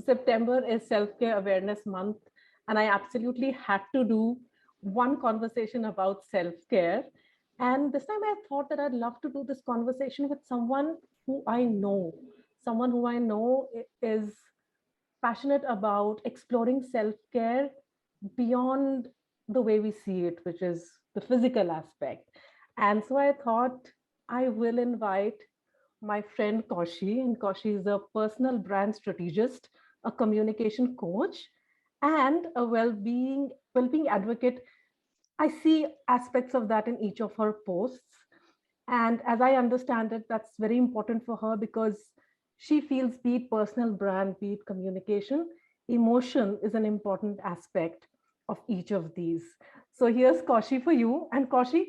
September is Self-Care Awareness Month, and I absolutely had to do one conversation about self-care. And this time I thought that I'd love to do this conversation with who I know, someone who I know is passionate about exploring self-care beyond the way we see it, which is the physical aspect. And so I thought I will invite my friend Kaushi, and Kaushi is a personal brand strategist, a communication coach, and a well-being advocate. I see aspects of that in each of her posts. And as I understand it, that's very important for her because she feels be it personal brand, be it communication, emotion is an important aspect of each of these. So here's Kaushi for you. And Kaushi,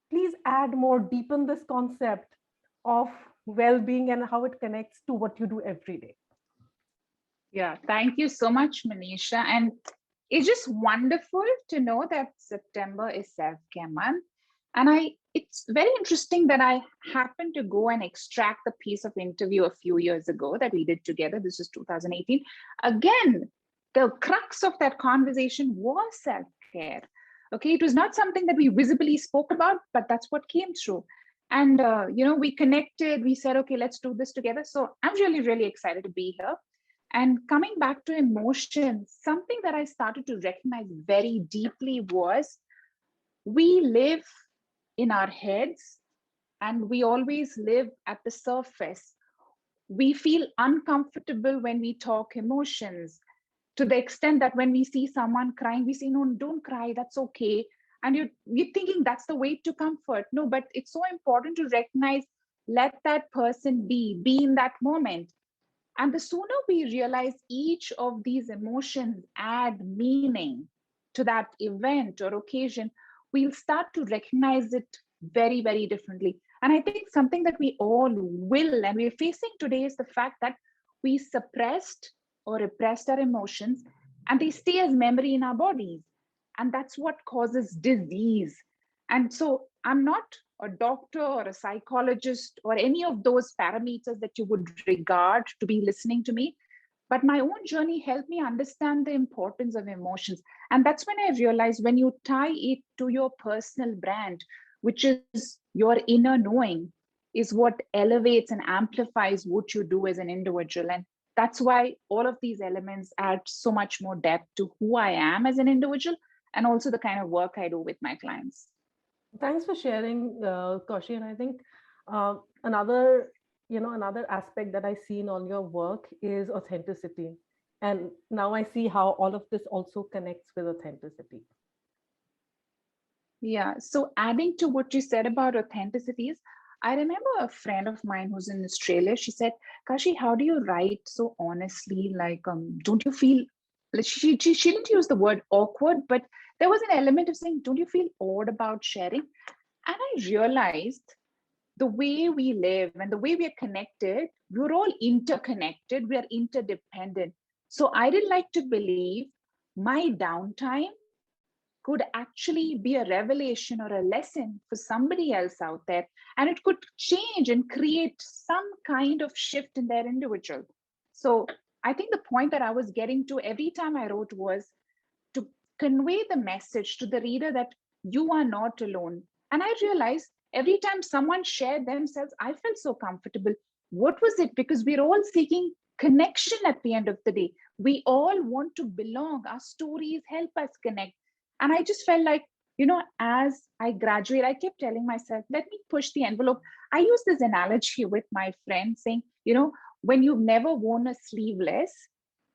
please add more, deepen this concept of well-being and how it connects to what you do every day. Yeah, thank you so much, Manisha. And it's just wonderful to know that September is self-care month. And it's very interesting that I happened to go and extract the piece of interview a few years ago that we did together. This is 2018. Again, the crux of that conversation was self-care. Okay, it was not something that we visibly spoke about, but that's what came through. And we connected. We said, okay, let's do this together. So I'm really, really excited to be here. And coming back to emotions, something that I started to recognize very deeply was we live in our heads and we always live at the surface. We feel uncomfortable when we talk emotions to the extent that when we see someone crying, we say, no, don't cry, that's okay. And you're thinking that's the way to comfort. No, but it's so important to recognize, let that person be in that moment. And the sooner we realize each of these emotions add meaning to that event or occasion, we'll start to recognize it very, very differently. And I think something that we all will, and we're facing today, is the fact that we suppressed or repressed our emotions and they stay as memory in our bodies. And that's what causes disease. And so I'm not a doctor or a psychologist or any of those parameters that you would regard to be listening to me. But my own journey helped me understand the importance of emotions. And that's when I realized when you tie it to your personal brand, which is your inner knowing, is what elevates and amplifies what you do as an individual. And that's why all of these elements add so much more depth to who I am as an individual and also the kind of work I do with my clients. Thanks for sharing, Kaushi. And I think another aspect that I see in all your work is authenticity. And now I see how all of this also connects with authenticity. Yeah. So adding to what you said about authenticities, I remember a friend of mine who's in Australia. She said, Kashi, how do you write so honestly? Like, don't you feel, like, she didn't use the word awkward, but there was an element of saying, don't you feel odd about sharing? And I realized the way we live and the way we are connected, we're all interconnected, we are interdependent. So I did like to believe my downtime could actually be a revelation or a lesson for somebody else out there. And it could change and create some kind of shift in their individual. So I think the point that I was getting to every time I wrote was to convey the message to the reader that you are not alone. And I realized every time someone shared themselves, I felt so comfortable. What was it? Because we're all seeking connection at the end of the day. We all want to belong. Our stories help us connect. And I just felt like, as I graduate, I kept telling myself, let me push the envelope. I use this analogy with my friend saying, when you've never worn a sleeveless,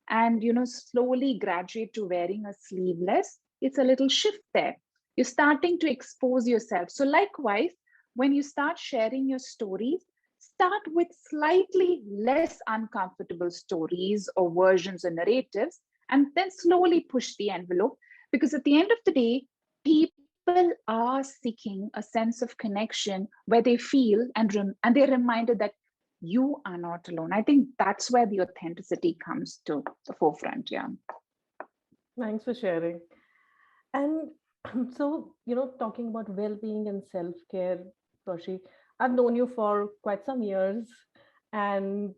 and slowly graduate to wearing a sleeveless, it's a little shift there. You're starting to expose yourself. So likewise, when you start sharing your stories, start with slightly less uncomfortable stories or versions or narratives, and then slowly push the envelope. Because at the end of the day, people are seeking a sense of connection where they feel and they're reminded that you are not alone. I think that's where the authenticity comes to the forefront. Yeah. Thanks for sharing. And so, talking about well-being and self-care, Toshi, I've known you for quite some years, and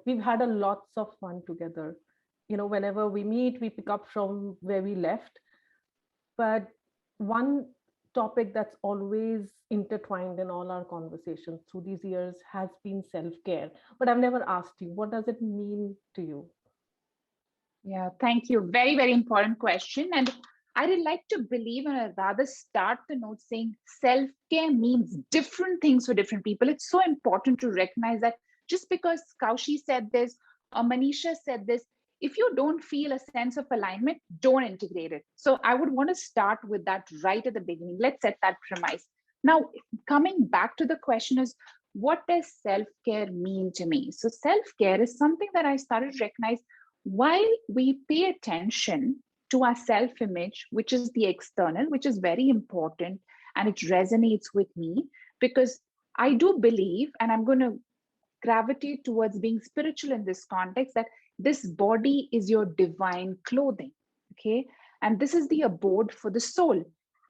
we've had a lots of fun together. whenever we meet, we pick up from where we left. But one topic that's always intertwined in all our conversations through these years has been self-care. But I've never asked you, what does it mean to you? Yeah, thank you. Very, very important question. And I would like to believe, and I'd rather start the note saying self-care means different things for different people. It's so important to recognize that just because Kaushi said this or Manisha said this, if you don't feel a sense of alignment, don't integrate it. So I would want to start with that right at the beginning. Let's set that premise. Now, coming back to the question is, what does self-care mean to me? So self-care is something that I started to recognize while we pay attention to our self-image, which is the external, which is very important, and it resonates with me because I do believe, and I'm going to gravitate towards being spiritual in this context, that this body is your divine clothing, okay? And this is the abode for the soul.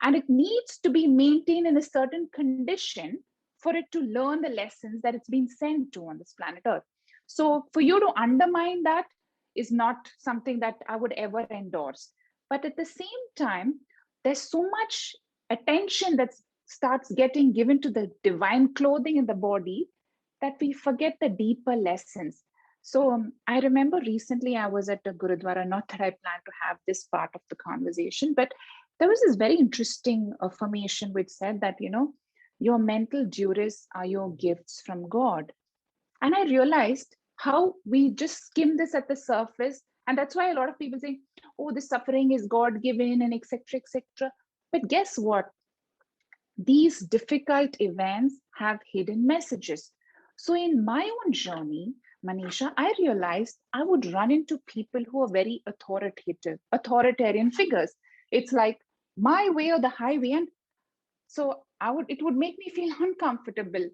And it needs to be maintained in a certain condition for it to learn the lessons that it's been sent to on this planet Earth. So for you to undermine that is not something that I would ever endorse. But at the same time, there's so much attention that starts getting given to the divine clothing in the body that we forget the deeper lessons. So I remember recently I was at a Gurudwara, not that I plan to have this part of the conversation, but there was this very interesting affirmation which said that, your mental duties are your gifts from God. And I realized how we just skim this at the surface. And that's why a lot of people say, oh, this suffering is God given and etc., etc. But guess what? These difficult events have hidden messages. So in my own journey, Manisha, I realized I would run into people who are very authoritarian figures. It's like my way or the highway. And so it would make me feel uncomfortable.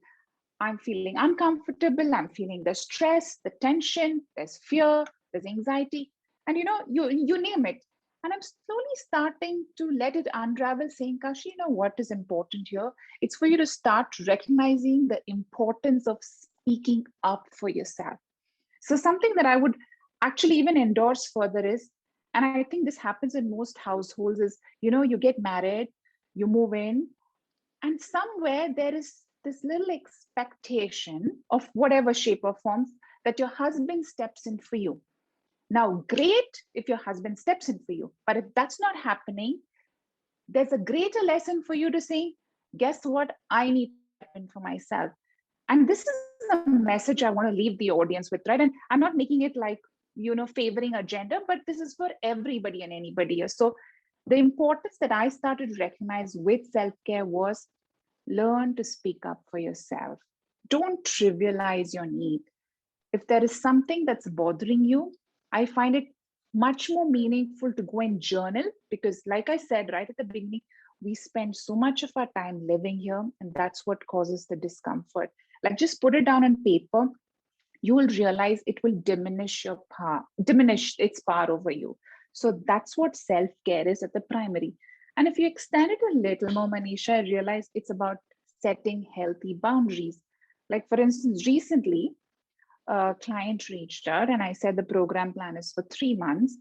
I'm feeling uncomfortable. I'm feeling the stress, the tension, there's fear, there's anxiety, and you name it. And I'm slowly starting to let it unravel, saying, Kashi, what is important here? It's for you to start recognizing the importance of speaking up for yourself. So something that I would actually even endorse further is, and I think this happens in most households, is, you get married, you move in, and somewhere there is this little expectation of whatever shape or form that your husband steps in for you. Now, great if your husband steps in for you, but if that's not happening, there's a greater lesson for you to say, guess what? I need to step in for myself. And this is a message I want to leave the audience with, right? And I'm not making it like, favoring a gender, but this is for everybody and anybody. So the importance that I started to recognize with self-care was learn to speak up for yourself. Don't trivialize your need. If there is something that's bothering you, I find it much more meaningful to go and journal because, like I said right at the beginning, we spend so much of our time living here, and that's what causes the discomfort. Like, just put it down on paper, you will realize it will diminish its power over you. So that's what self-care is at the primary. And if you extend it a little more, Manisha, I realize it's about setting healthy boundaries. Like, for instance, recently, a client reached out and I said the program plan is for 3 months.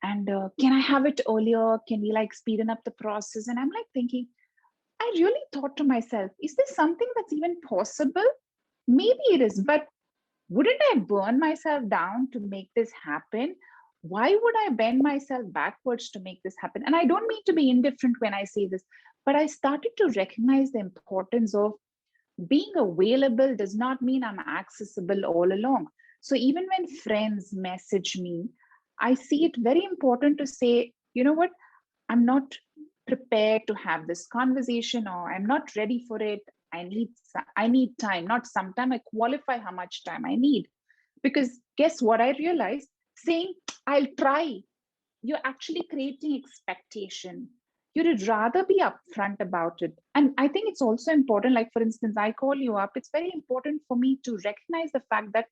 And can I have it earlier? Can we speeden up the process? And I'm thinking, I really thought to myself, is this something that's even possible? Maybe it is, but wouldn't I burn myself down to make this happen? Why would I bend myself backwards to make this happen? And I don't mean to be indifferent when I say this, but I started to recognize the importance of being available does not mean I'm accessible all along. So even when friends message me, I see it very important to say, you know what, I'm not prepared to have this conversation, or I'm not ready for it. I need time, not sometime. I qualify how much time I need. Because guess what I realized? Saying, I'll try, you're actually creating expectation. You'd rather be upfront about it. And I think it's also important, like, for instance, I call you up. It's very important for me to recognize the fact that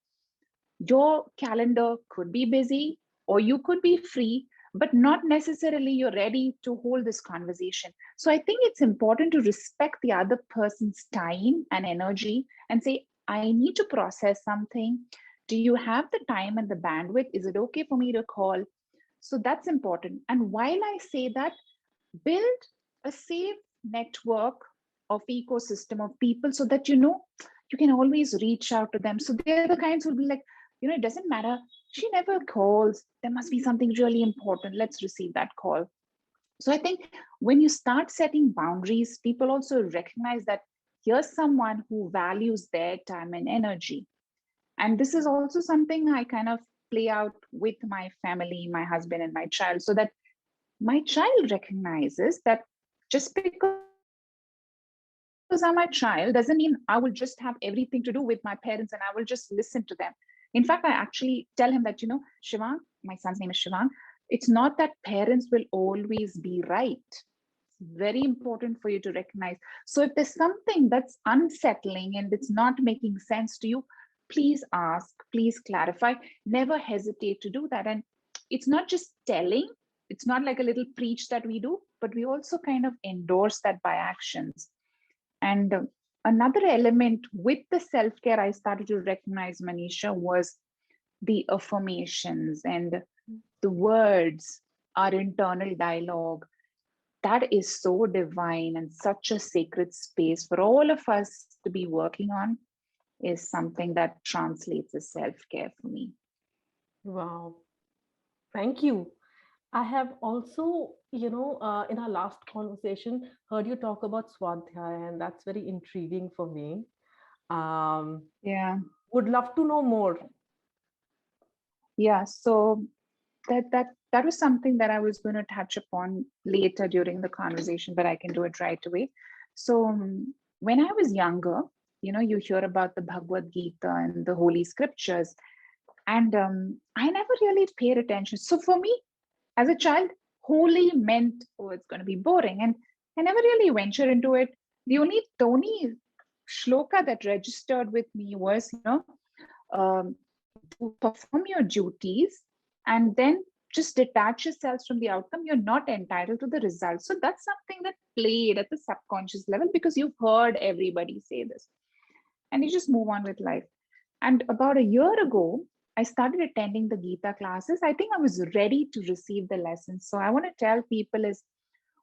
your calendar could be busy or you could be free, but not necessarily you're ready to hold this conversation. So I think it's important to respect the other person's time and energy and say, I need to process something. Do you have the time and the bandwidth? Is it okay for me to call? So that's important. And while I say that, build a safe network of ecosystem of people so that you can always reach out to them. So they're the kinds who'll be like, it doesn't matter. She never calls. There must be something really important. Let's receive that call. So I think when you start setting boundaries, people also recognize that here's someone who values their time and energy. And this is also something I kind of play out with my family, my husband, and my child, so that my child recognizes that just because I'm a child doesn't mean I will just have everything to do with my parents and I will just listen to them. In fact, I actually tell him that, Shivang, my son's name is Shivang, it's not that parents will always be right. It's very important for you to recognize. So if there's something that's unsettling and it's not making sense to you, please ask, please clarify, never hesitate to do that. And it's not just telling, it's not like a little preach that we do, but we also kind of endorse that by actions. And another element with the self-care I started to recognize, Manisha, was the affirmations and the words, our internal dialogue. That is so divine and such a sacred space for all of us to be working on, is something that translates as self-care for me. Wow. Thank you. I have also, in our last conversation, heard you talk about Swadhyaya, and that's very intriguing for me. Um, Yeah. would love to know more. Yeah. So that was something that I was going to touch upon later during the conversation, but I can do it right away. So when I was younger, you hear about the Bhagavad Gita and the holy scriptures, and I never really paid attention. So for me, as a child, holy meant, oh, it's going to be boring, and I never really ventured into it. The only shloka that registered with me was, do perform your duties and then just detach yourselves from the outcome. You're not entitled to the result. So that's something that played at the subconscious level because you've heard everybody say this, and you just move on with life. And about a year ago, I started attending the Gita classes. I think I was ready to receive the lessons. So I want to tell people is,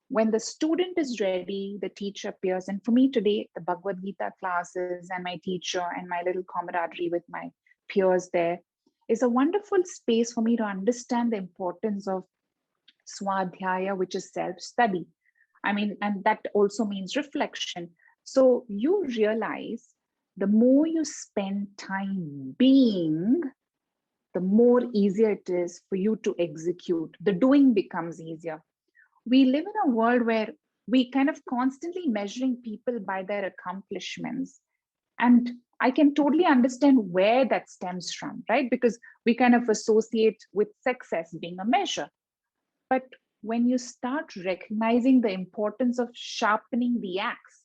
when the student is ready, the teacher appears. And for me today, the Bhagavad Gita classes and my teacher and my little camaraderie with my peers there is a wonderful space for me to understand the importance of Swadhyaya, which is self-study. I mean, and that also means reflection. So you realize the more you spend time being, the more easier it is for you to execute. The doing becomes easier. We live in a world where we kind of constantly measuring people by their accomplishments. And I can totally understand where that stems from, right? Because we kind of associate with success being a measure. But when you start recognizing the importance of sharpening the axe,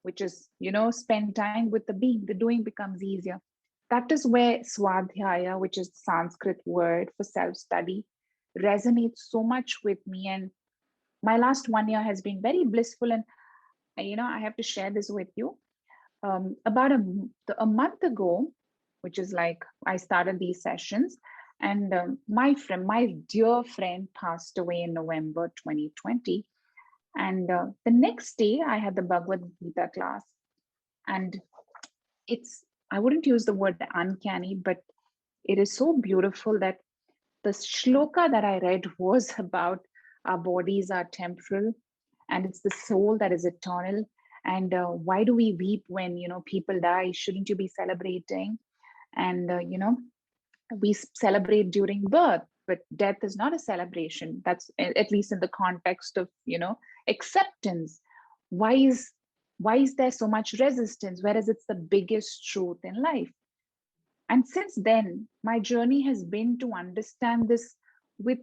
which is, spend time with the being, the doing becomes easier. That is where Swadhyaya, which is the Sanskrit word for self-study, resonates so much with me. And my last 1 year has been very blissful. And, I have to share this with you. About a month ago, which is like I started these sessions, and my dear friend passed away in November 2020. And the next day, I had the Bhagavad Gita class. And I wouldn't use the word uncanny, but it is so beautiful that the shloka that I read was about our bodies are temporal and it's the soul that is eternal. And why do we weep when, people die? Shouldn't you be celebrating? And, we celebrate during birth, but death is not a celebration. That's at least in the context of, acceptance. Why is there so much resistance, whereas it's the biggest truth in life? And since then, my journey has been to understand this with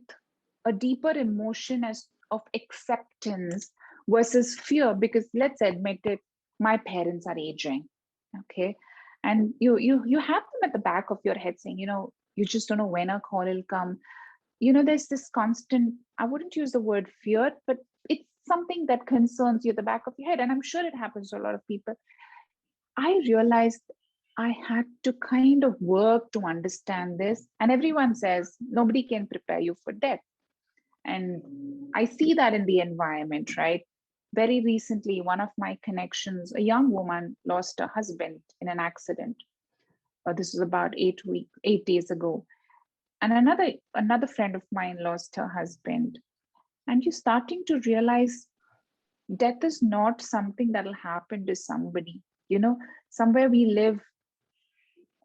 a deeper emotion as of acceptance versus fear, because let's admit it, my parents are aging. Okay. And you have them at the back of your head saying, you just don't know when a call will come. There's this constant, I wouldn't use the word fear, but it's something that concerns you at the back of your head. And I'm sure it happens to a lot of people. I realized I had to kind of work to understand this. And everyone says nobody can prepare you for death. And I see that in the environment, right? Very recently, one of my connections, a young woman lost her husband in an accident. This was about 8 days ago. And another friend of mine lost her husband. And you're starting to realize death is not something that'll happen to somebody. Somewhere we live,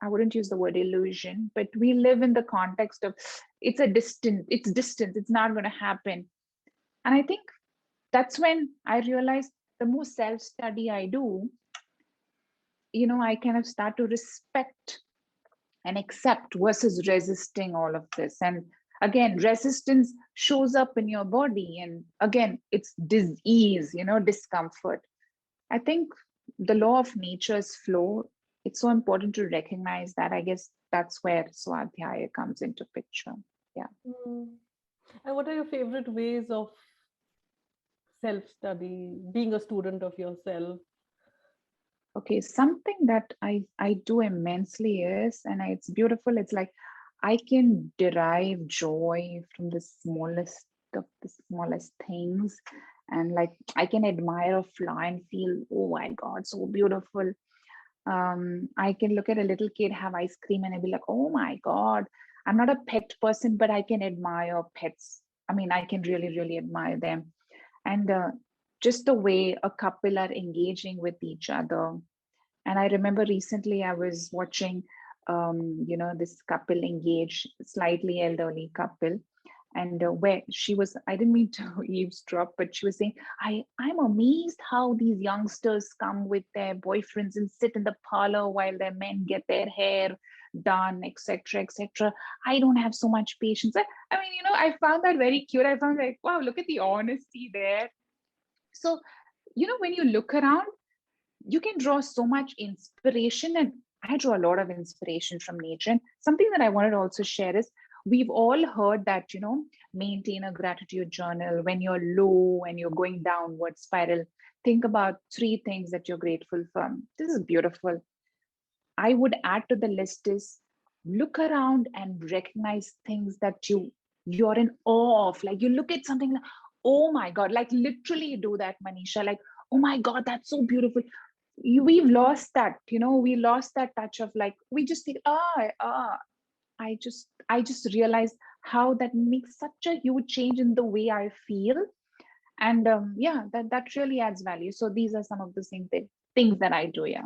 I wouldn't use the word illusion, but we live in the context of it's distant, it's not going to happen. And I think that's when I realized the more self-study I do, I kind of start to respect and accept versus resisting all of this. And again, resistance shows up in your body. And again, it's disease, discomfort. I think the law of nature's flow, it's so important to recognize that. I guess that's where Swadhyaya comes into picture. Yeah. And what are your favorite ways of self-study, being a student of yourself? Okay, something that I do immensely is, and it's beautiful, it's like I can derive joy from the smallest of the smallest things. And like I can admire a flower and feel, oh my God, so beautiful. I can look at a little kid have ice cream and I'd be like, oh my God. I'm not a pet person, but I can admire pets. I mean, I can really, really admire them. And just the way a couple are engaging with each other. And I remember recently I was watching, this couple engage, slightly elderly couple, and where she was, I didn't mean to eavesdrop, but she was saying, I'm amazed how these youngsters come with their boyfriends and sit in the parlor while their men get their hair done, etc., etc. I don't have so much patience. I mean, I found that very cute. I found like, wow, look at the honesty there. So, when you look around, you can draw so much inspiration, and I draw a lot of inspiration from nature. And something that I wanted to also share is we've all heard that, maintain a gratitude journal when you're low and you're going downward spiral. Think about 3 things that you're grateful for. This is beautiful. I would add to the list is look around and recognize things that you're in awe of. Like you look at something like, oh my God, like literally do that, Manisha. Like, oh my God, that's so beautiful. We've lost that, we lost that touch of like, we just think, I just realized how that makes such a huge change in the way I feel. And yeah, that really adds value. So these are some of the things that I do. Yeah.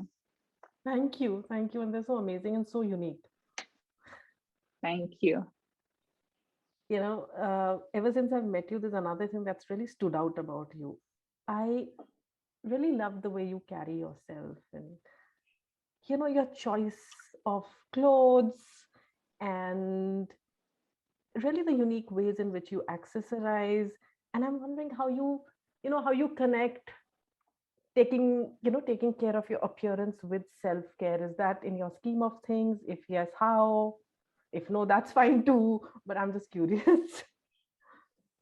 Thank you. Thank you. And they're so amazing and so unique. Thank you. Ever since I've met you, there's another thing that's really stood out about you. I really love the way you carry yourself, and your choice of clothes, and really the unique ways in which you accessorize. And I'm wondering how you connect taking care of your appearance with self-care. Is that in your scheme of things? If yes, how? If no, that's fine too, but I'm just curious.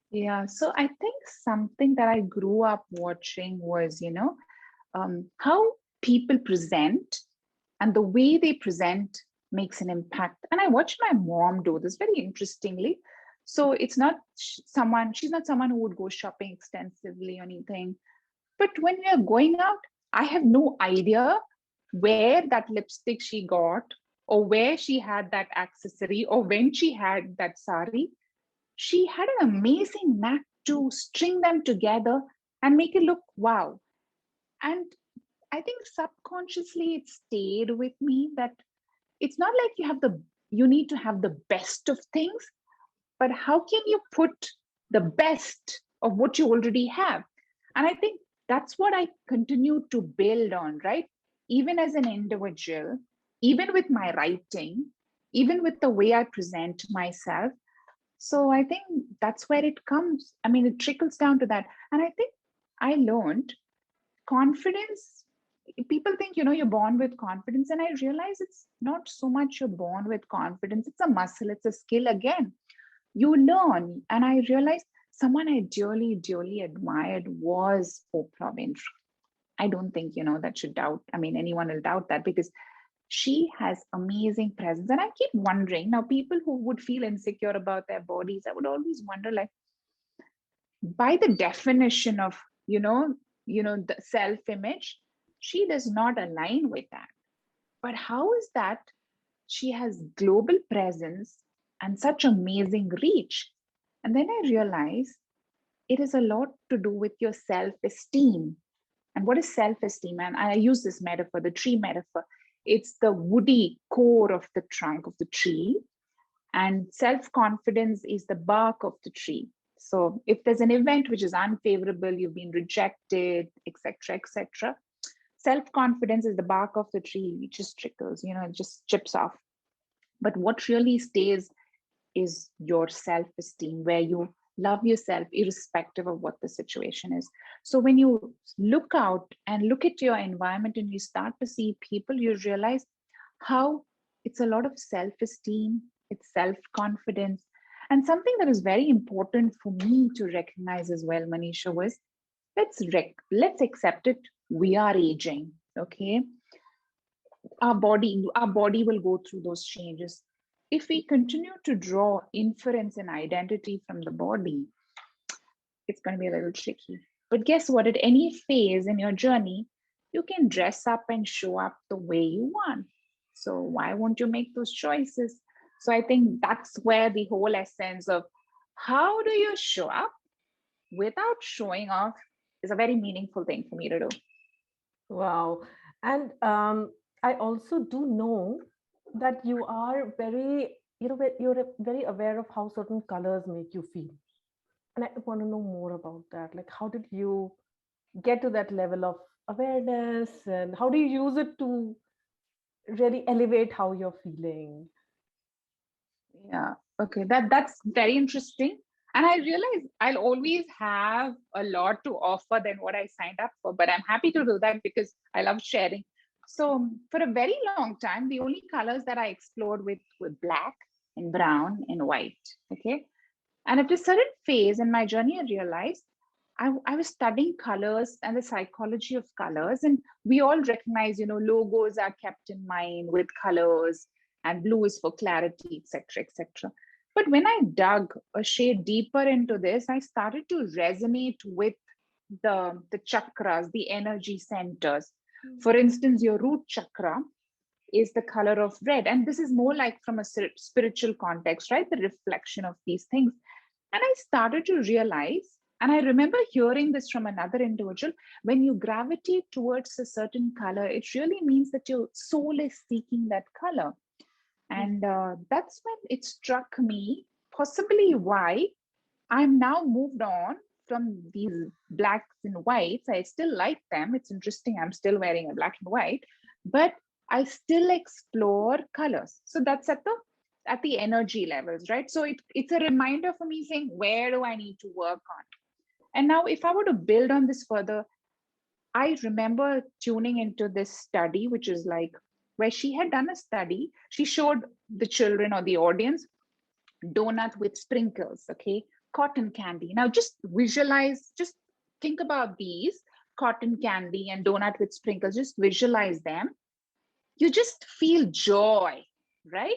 Yeah. So I think something that I grew up watching was, how people present and the way they present makes an impact. And I watched my mom do this very interestingly. So it's not she's not someone who would go shopping extensively or anything. But when we are going out, I have no idea where that lipstick she got, or where she had that accessory, or when she had that sari. She had an amazing knack to string them together and make it look wow. And I think subconsciously it stayed with me that it's not like you need to have the best of things, but how can you put the best of what you already have? And I think that's what I continue to build on, right? Even as an individual, even with my writing, even with the way I present myself. So I think that's where it comes. I mean, it trickles down to that. And I think I learned confidence. People think, you're born with confidence. And I realize it's not so much you're born with confidence, it's a muscle, it's a skill again. You learn. And I realized someone I dearly, dearly admired was Oprah Winfrey. I don't think, that should doubt. I mean, anyone will doubt that because she has amazing presence. And I keep wondering now, people who would feel insecure about their bodies, I would always wonder, like, by the definition of, the self-image, she does not align with that. But how is that she has global presence and such amazing reach? And then I realize it is a lot to do with your self-esteem. And what is self-esteem? And I use this metaphor, the tree metaphor. It's the woody core of the trunk of the tree, and self-confidence is the bark of the tree. So if there's an event which is unfavorable, you've been rejected, etc., etc., self-confidence is the bark of the tree. It just trickles, it just chips off. But what really stays is your self-esteem, where you love yourself irrespective of what the situation is. So when you look out and look at your environment and you start to see people, you realize how it's a lot of self-esteem, it's self-confidence. And something that is very important for me to recognize as well, Manisha, was let's accept it. We are aging, okay? Our body will go through those changes. If we continue to draw inference and identity from the body, it's going to be a little tricky. But guess what? At any phase in your journey, you can dress up and show up the way you want. So why won't you make those choices? So I think that's where the whole essence of how do you show up without showing off is a very meaningful thing for me to do. Wow. And I also do know that you are very, you're very aware of how certain colors make you feel. And I want to know more about that. Like, how did you get to that level of awareness, and how do you use it to really elevate how you're feeling? Yeah, okay, that's very interesting. And I realize I'll always have a lot to offer than what I signed up for, but I'm happy to do that because I love sharing. So for a very long time, the only colors that I explored with were black and brown and white. Okay. And at a certain phase in my journey, I realized I was studying colors and the psychology of colors. And we all recognize, logos are kept in mind with colors, and blue is for clarity, etc., etc. But when I dug a shade deeper into this, I started to resonate with the chakras, the energy centers. For instance, your root chakra is the color of red. And this is more like from a spiritual context, right? The reflection of these things. And I started to realize, and I remember hearing this from another individual, when you gravitate towards a certain color, it really means that your soul is seeking that color. And that's when it struck me, possibly why I'm now moved on from these blacks and whites. I still like them. It's interesting. I'm still wearing a black and white, but I still explore colors. So that's at the energy levels, right? So it's a reminder for me saying, where do I need to work on? And now if I were to build on this further, I remember tuning into this study, which is like where she had done a study. She showed the children or the audience donut with sprinkles, okay? Cotton candy. Now just visualize, just think about these cotton candy and donut with sprinkles, just visualize them. You just feel joy, right?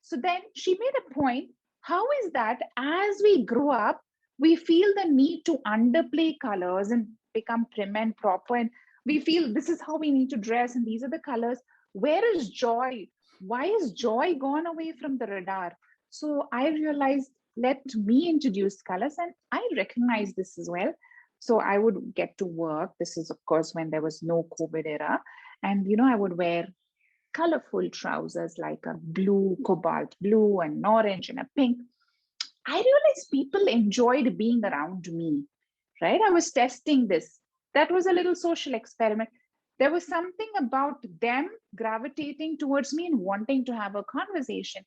So then she made a point. How is that as we grow up, we feel the need to underplay colors and become prim and proper, and we feel this is how we need to dress and these are the colors. Where is joy? Why is joy gone away from the radar? So I realized, let me introduce colors, and I recognize this as well. So I would get to work. This is, of course, when there was no COVID era. And, I would wear colorful trousers like a blue, cobalt blue, and orange, and a pink. I realized people enjoyed being around me, right? I was testing this. That was a little social experiment. There was something about them gravitating towards me and wanting to have a conversation.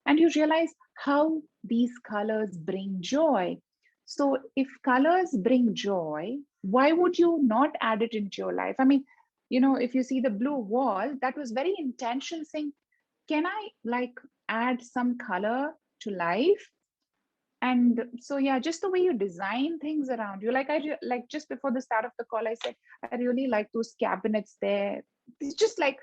And you realize how these colors bring joy. So if colors bring joy, why would you not add it into your life? I mean, if you see the blue wall, that was very intentional, saying, can I add some color to life? And so, yeah, just the way you design things around you, like just before the start of the call, I said, I really like those cabinets there. It's just like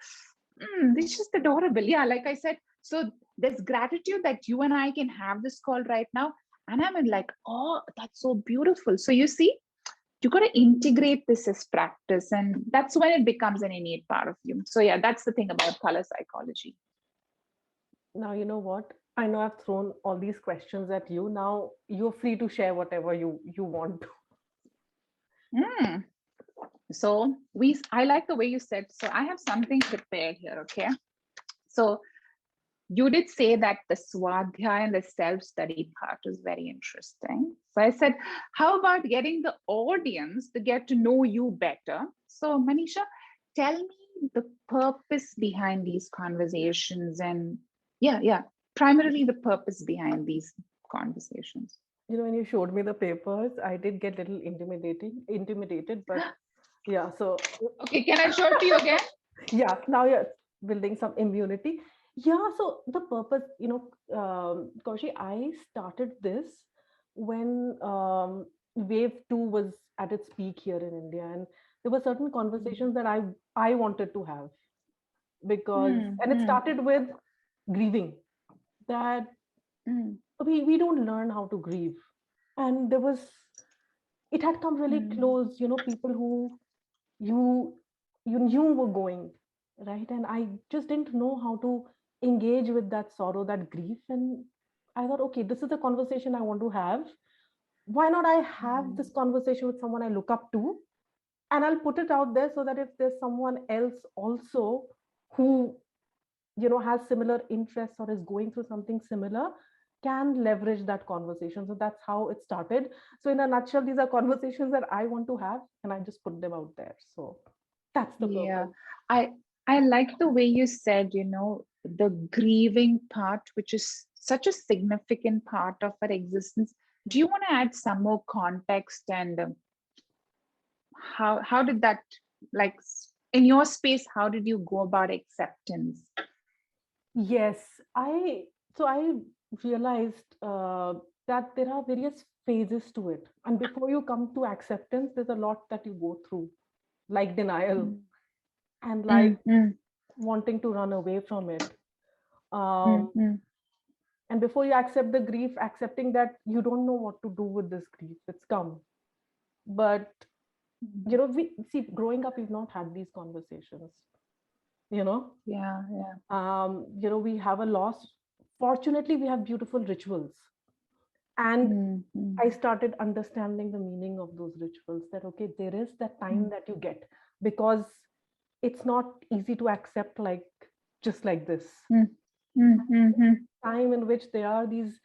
This is adorable. Yeah, like I said, so there's gratitude that you and I can have this call right now. And I'm in like, oh, that's so beautiful. So you see, you got to integrate this as practice, and that's when it becomes an innate part of you. So yeah, that's the thing about color psychology. Now, you know what? I know I've thrown all these questions at you. Now you're free to share whatever you want to. Mm. So I like the way you said. So I have something prepared here. Okay. So you did say that the swadhyaya and the self-study part is very interesting. So I said, how about getting the audience to get to know you better? So Manisha, tell me the purpose behind these conversations, and yeah, primarily the purpose behind these conversations. You know, when you showed me the papers, I did get a little intimidated, but yeah, so Okay, can I show it to you again? yeah, now you're building some immunity. Yeah, so the purpose, Kaushi, I started this when wave 2 was at its peak here in India, and there were certain conversations that I wanted to have, because Mm, and it mm, started with grieving, that mm, we don't learn how to grieve. And there was, it had come really mm, close, people who you you knew were going, right? And I just didn't know how to engage with that sorrow, that grief. And I thought, okay, this is the conversation I want to have. Why not I have mm, this conversation with someone I look up to, and I'll put it out there, so that if there's someone else also who has similar interests or is going through something similar, can leverage that conversation. So that's how it started. So in a nutshell, these are conversations that I want to have, and I just put them out there. So that's the yeah, purpose. I I like the way you said, the grieving part, which is such a significant part of our existence. Do you want to add some more context, and how did that, like, in your space, how did you go about acceptance? Yes, I realized that there are various phases to it, and before you come to acceptance, there's a lot that you go through, like denial, Mm, and like mm, mm, wanting to run away from it. mm, Um, mm, and before you accept the grief, accepting that you don't know what to do with this grief, it's come. But mm. we see, growing up, we've not had these conversations. You know, Yeah, yeah. we have a loss. Fortunately, we have beautiful rituals, and Mm, mm, I started understanding the meaning of those rituals. That okay, there is that time mm, that you get, because it's not easy to accept, like just like this mm, mm, mm, mm, time in which there are these,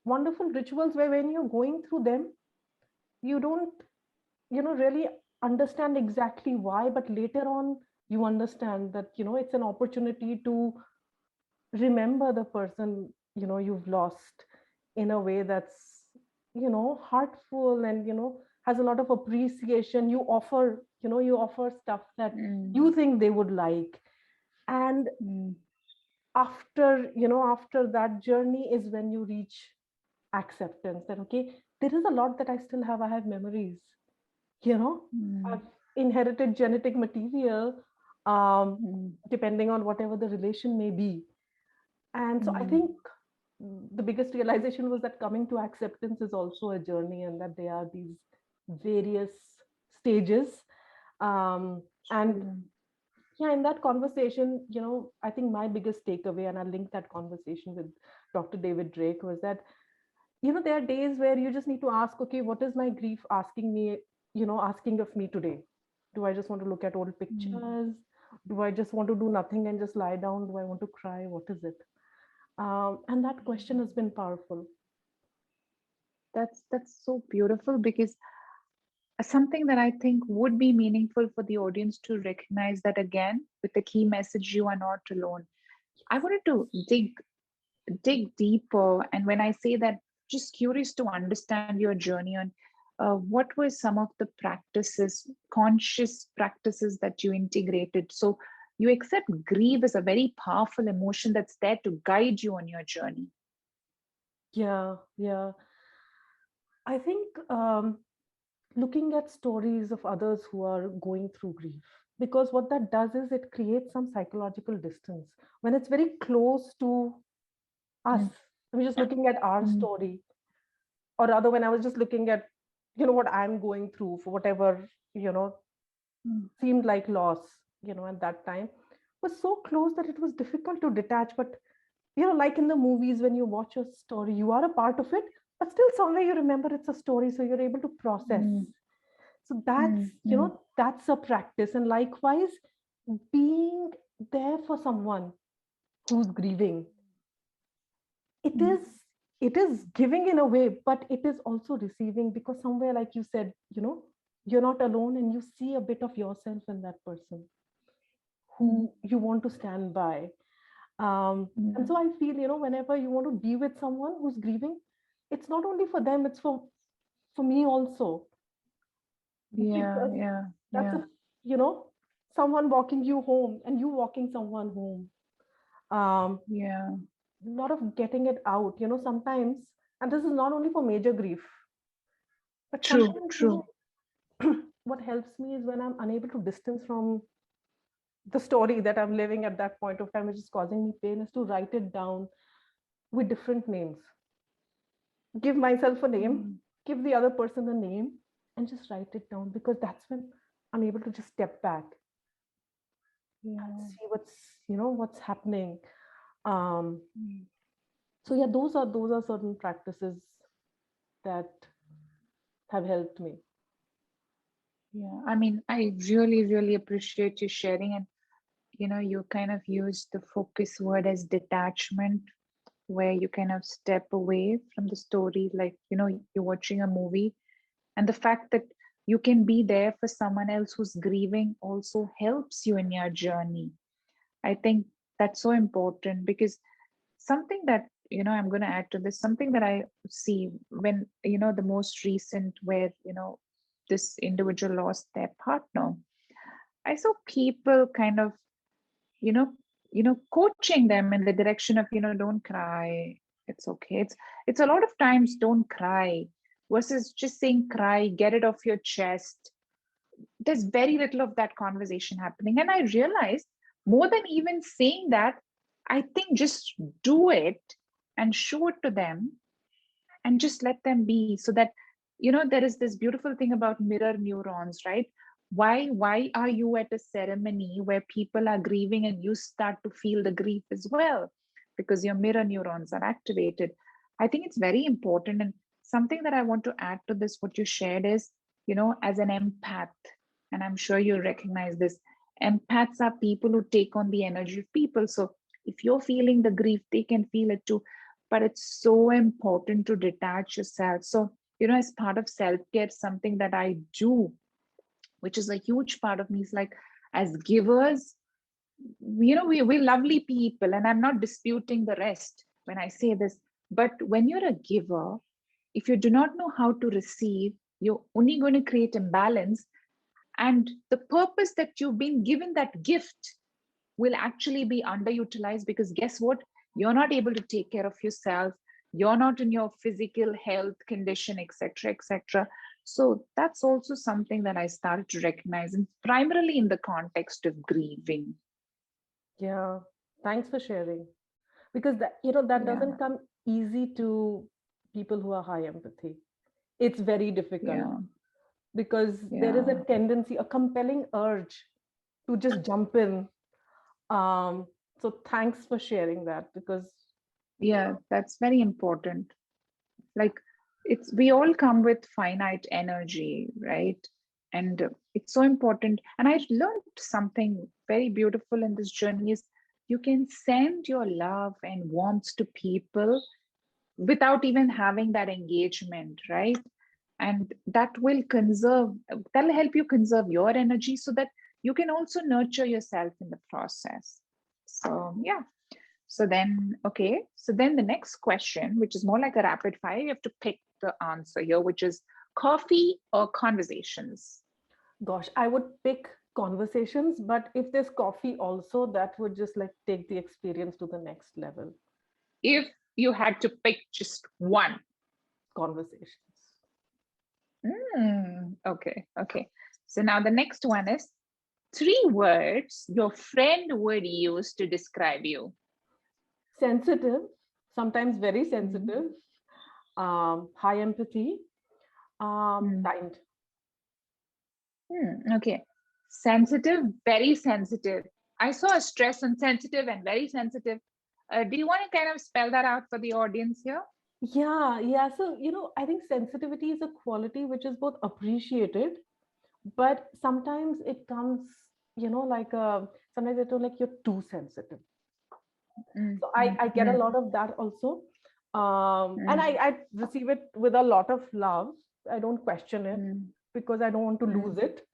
wonderful rituals where when you're going through them, you don't, really understand exactly why, but later on you understand that, it's an opportunity to remember the person, you've lost, in a way that's, heartful, and, has a lot of appreciation. You offer stuff that mm, you think they would like. And mm. after that journey is when you reach acceptance, that okay, there is a lot that I have memories, you know Mm, I've inherited genetic material, um, mm, depending on whatever the relation may be. And so I mm, think the biggest realization was that coming to acceptance is also a journey, and that there are these various stages. And true. yeah, in that conversation, I think my biggest takeaway, and I linked that conversation with Dr. David Drake, was that, there are days where you just need to ask, okay, what is my grief asking me, asking of me today? Do I just want to look at old Mm. pictures? Do I just want to do nothing and just lie down? Do I want to cry? What is it? And that question has been powerful. That's so beautiful, because something that I think would be meaningful for the audience to recognize that, again, with the key message, you are not alone. I wanted to dig deeper, and when I say that, just curious to understand your journey on what were some of the practices, conscious practices that you integrated. So you accept grief as a very powerful emotion that's there to guide you on your journey. Yeah, yeah. I think looking at stories of others who are going through grief. because what that does is it creates some psychological distance when it's very close to us. I'm just looking at our Mm, story, or rather, when I was just looking at, what I'm going through for whatever, you know, mm, seemed like loss, at that time, was so close that it was difficult to detach. But, like in the movies, when you watch a story, you are a part of it, but still somewhere you remember it's a story, so you're able to process. mm, So that's, mm, mm, that's a practice. And likewise, being there for someone who's grieving, it mm. is it is giving in a way, but it is also receiving, because somewhere, like you said, you're not alone, and you see a bit of yourself in that person Mm, who you want to stand by. And so mm. I feel, whenever you want to be with someone who's grieving, it's not only for them, it's for me also, Yeah, because yeah, that's yeah, a, you know someone walking you home and you walking someone home. um yeah. lot of getting it out, sometimes. And this is not only for major grief, but True, sometimes, true. what helps me is when I'm unable to distance from the story that I'm living at that point of time, which is causing me pain, is to write it down with different names. Give myself a name, Mm, give the other person a name, and just write it down, because that's when I'm able to just step back and yeah. see what's happening. um Mm. so yeah, those are certain practices that have helped me. Yeah, I mean, I really, really appreciate you sharing. And, you kind of use the focus word as detachment, where you kind of step away from the story, like, you're watching a movie. And the fact that you can be there for someone else who's grieving also helps you in your journey. I think that's so important, because something that, I'm going to add to this, something that I see when, the most recent, where, this individual lost their partner, I saw people kind of, you know coaching them in the direction of, don't cry, it's okay. It's a lot of times don't cry, versus just saying cry, get it off your chest. There's very little of that conversation happening. And I realized, more than even saying that, I think just do it and show it to them, and just let them be. So that, there is this beautiful thing about mirror neurons, right? Why are you at a ceremony where people are grieving and you start to feel the grief as well? Because your mirror neurons are activated. I think it's very important. And something that I want to add to this, what you shared, is, as an empath, and I'm sure you recognize this, empaths are people who take on the energy of people. So if you're feeling the grief, they can feel it too. But it's so important to detach yourself. So, as part of self-care, something that I do, which is a huge part of me, is like, as givers, we're lovely people, and I'm not disputing the rest when I say this. But when you're a giver, if you do not know how to receive, you're only going to create imbalance. And the purpose that you've been given that gift will actually be underutilized, because guess what? You're not able to take care of yourself. You're not in your physical health condition, etc., etc. So that's also something that I started to recognize, and primarily in the context of grieving. Yeah, thanks for sharing, because that Yeah, doesn't come easy to people who are high empathy. It's very difficult, yeah, because there is a yeah, tendency, a compelling urge to just jump in. um so thanks for sharing that, because yeah. That's very important. Like, we all come with finite energy, right? And it's so important. And I learned something very beautiful in this journey, is you can send your love and warmth to people without even having that engagement, right? And that'll help you conserve your energy, so that you can also nurture yourself in the process. So yeah. So then, okay. So then the next question, which is more like a rapid fire, you have to pick the answer here, which is coffee or conversations. gosh, I would pick conversations, but if there's coffee also, that would just like take the experience to the next level. If you had to pick just one. Conversations. Okay, okay. So now the next one is 3 words your friend would use to describe you. Sensitive, sometimes very sensitive, high empathy, kind. Okay. Sensitive, very sensitive. I saw a stress on sensitive and very sensitive. Do you want to kind of spell that out for the audience here? Yeah. So, I think sensitivity is a quality which is both appreciated, but sometimes it comes, sometimes I feel like you're too sensitive. So I get a lot of that also. And I receive it with a lot of love. I don't question it because I don't want to lose it.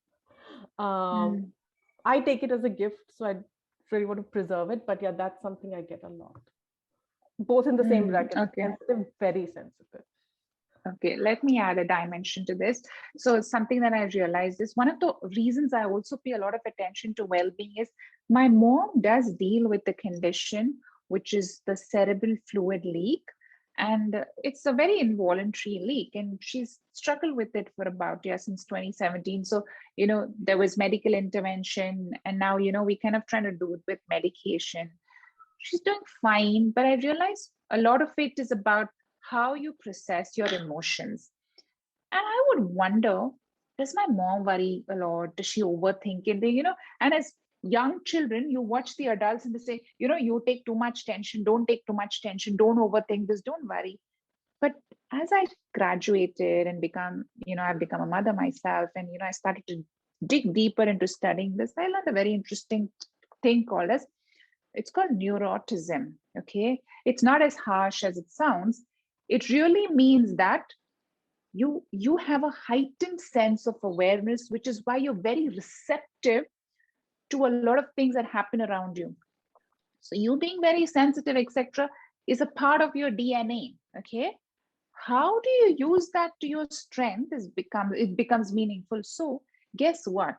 I take it as a gift, so I really want to preserve it. But yeah, that's something I get a lot. Both in the same bracket, Okay. sensitive, very sensitive. Okay, let me add a dimension to this. So something that I realized is one of the reasons I also pay a lot of attention to well-being is my mom does deal with the condition, which is the cerebral fluid leak. And it's a very involuntary leak, and she's struggled with it for about, since 2017. So, there was medical intervention, and now, we kind of trying to do it with medication. She's doing fine, but I realize a lot of it is about how you process your emotions. And I would wonder, does my mom worry a lot? Does she overthink it? And as young children, you watch the adults and they say, you take too much tension, don't take too much tension, don't overthink this, don't worry. But as I graduated and I've become a mother myself, and I started to dig deeper into studying this, I learned a very interesting thing it's called neuroticism. Okay, it's not as harsh as it sounds. It really means that you have a heightened sense of awareness, which is why you're very receptive to a lot of things that happen around you. So you being very sensitive, etc., is a part of your DNA. Okay, how do you use that to your strength? It becomes meaningful. So guess what?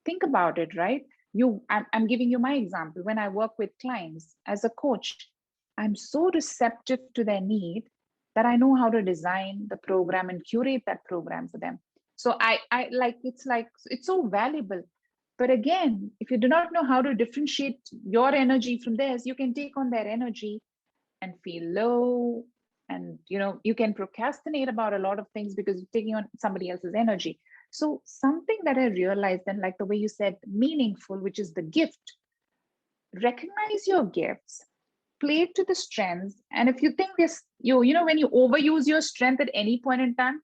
Think about it, right? I'm giving you my example. When I work with clients as a coach, I'm so receptive to their need that I know how to design the program and curate that program for them. So I like it's so valuable. But again, if you do not know how to differentiate your energy from theirs, you can take on their energy and feel low, and you can procrastinate about a lot of things because you're taking on somebody else's energy. So something that I realized, and like the way you said, meaningful, which is the gift, recognize your gifts, play to the strengths. And if you think this, when you overuse your strength at any point in time,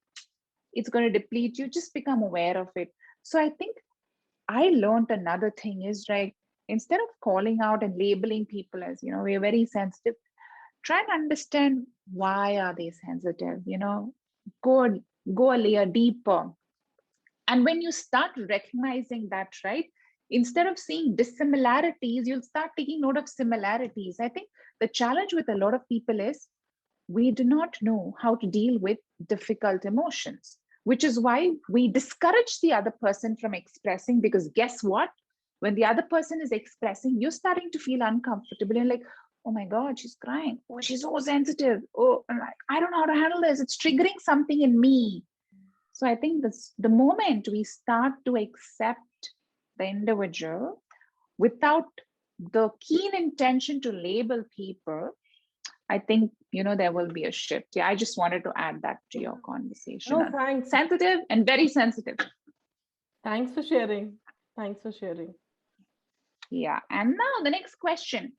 it's going to deplete you. Just become aware of it. So I think I learned another thing is, right, instead of calling out and labeling people as, we're very sensitive, try and understand why are they sensitive, go a layer deeper. And when you start recognizing that, right, instead of seeing dissimilarities, you'll start taking note of similarities. I think the challenge with a lot of people is we do not know how to deal with difficult emotions, which is why we discourage the other person from expressing, because guess what? When the other person is expressing, you're starting to feel uncomfortable and like, oh my God, she's crying. Oh, she's so sensitive. Oh, I don't know how to handle this. It's triggering something in me. So I think the moment we start to accept the individual without the keen intention to label people, I think, there will be a shift. Yeah, I just wanted to add that to your conversation. No, thanks. Sensitive and very sensitive. Thanks for sharing. Thanks for sharing. Yeah. And now the next question.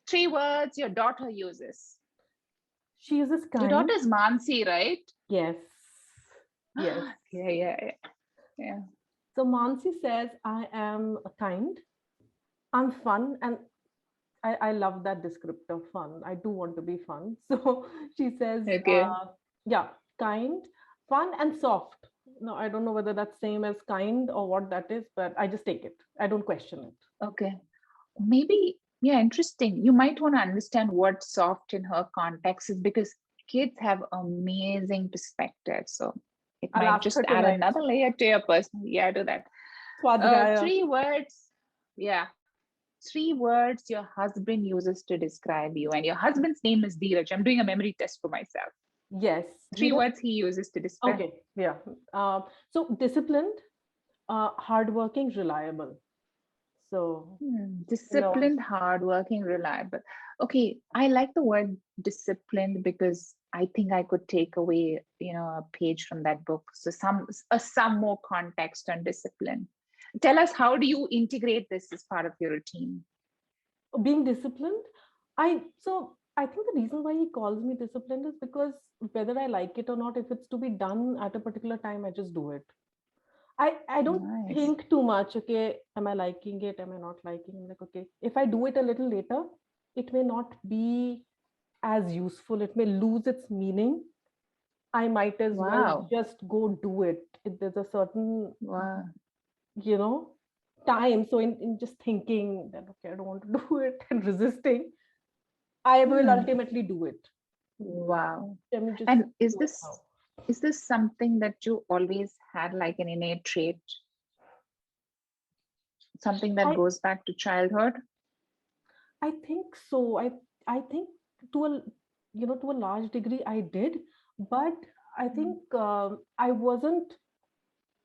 3 words your daughter uses. She uses kind. Your daughter is Mansi, right? Yes. Yes. Yeah. So Mansi says, I am kind, I'm fun, and I love that descriptor, fun. I do want to be fun. So she says, Okay. Kind, fun, and soft. No, I don't know whether that's same as kind or what that is, but I just take it. I don't question it. Okay. Maybe, interesting. You might want to understand what soft in her context is, because kids have amazing perspective. So it might just add another layer to your personal. Yeah, do that. 3 words. Yeah. 3 words your husband uses to describe you. And your husband's name is Dheeraj. I'm doing a memory test for myself. Yes. 3 words he uses to describe. Okay. Yeah. So disciplined, hardworking, reliable. So, Disciplined, hardworking, reliable. Okay, I like the word disciplined because I think I could take away, a page from that book. So some more context on discipline. Tell us, how do you integrate this as part of your routine? being disciplined, I think the reason why he calls me disciplined is because whether I like it or not, if it's to be done at a particular time, I just do it. I don't Nice. think too much. Okay, am I liking it? Am I not liking it? Like, okay, if I do it a little later, it may not be as useful. It may lose its meaning. I might as well Wow. just go do it. If there's a certain, Wow. you know, time. So in just thinking that, okay, I don't want to do it and resisting, I will Hmm. ultimately do it. Wow. Let me just And is do it this now. is this something that you always had, like an innate trait, something that I goes back to childhood? I think so. I think to a to a large degree I did, but I think I wasn't.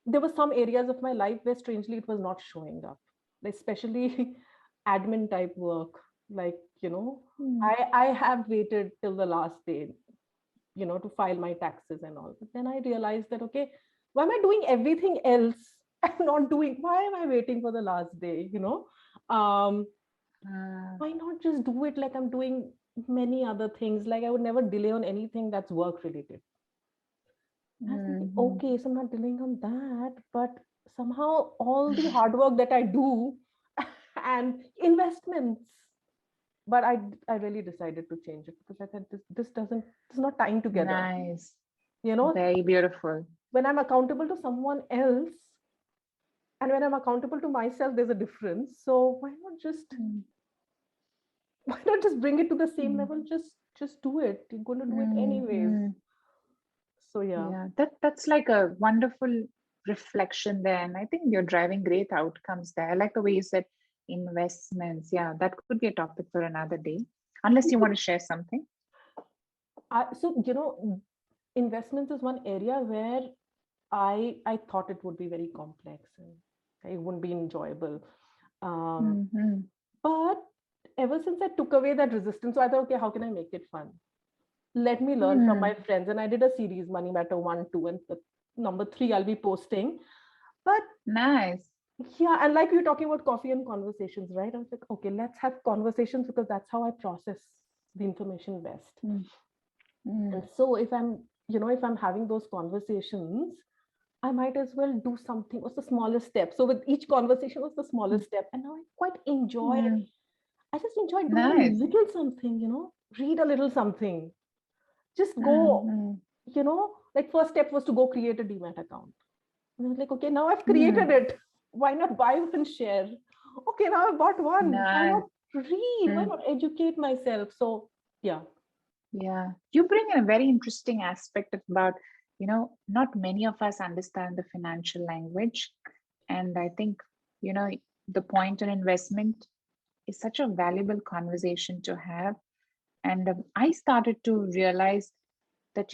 There were some areas of my life where strangely it was not showing up, especially admin type work. Like Hmm. I have waited till the last day, to file my taxes and all. But then I realized that okay, why am I doing everything else? I'm not doing. Why am I waiting for the last day? Um, Ah, why not just do it like I'm doing many other things? Like I would never delay on anything that's work related. And I was thinking, mhm. okay, so I'm not delaying on that, but somehow all the hard work that I do and investments. But I really decided to change it because I said this doesn't this is not tying together. Nice. You know, Very beautiful. when I'm accountable to someone else and when I'm accountable to myself, there's a difference. So Mm, why not just bring it to the same mm, level? Just do it. You're going to do it mm, anyways. mm. So yeah. Yeah, that's like a wonderful reflection there. And I think you're driving great outcomes there. I like the way you said investments. Yeah, that could be a topic for another day, unless you want to share something. So investments is one area where I thought it would be very complex and it wouldn't be enjoyable. Um, Hmm. but ever since I took away that resistance, so I thought, okay, how can I make it fun? Let me learn from my Hmm. friends. And I did a series, Money Matter 1, 2, and the number 3 I'll be posting. But Nice. yeah, and like we were talking about coffee and conversations, right? I was like, okay, let's have conversations because that's how I process the information best. Mm, mm, And so if I'm having those conversations, I might as well do something. What's the smallest step? So with each conversation, what's the mm, smallest step? And now I quite enjoy. mm. I just enjoy doing a Nice. little something. Read a little something. Just Mm, go. mm, Like first step was to go create a Demat account. And I was like, okay, now I've created mm. it. Why not buy one share? Okay, now I've bought one. Why Nice. not read? Why Mm. not educate myself? So yeah, Yeah, you bring in a very interesting aspect about, not many of us understand the financial language. And I think, you know, the point on investment is such a valuable conversation to have. And I started to realize that,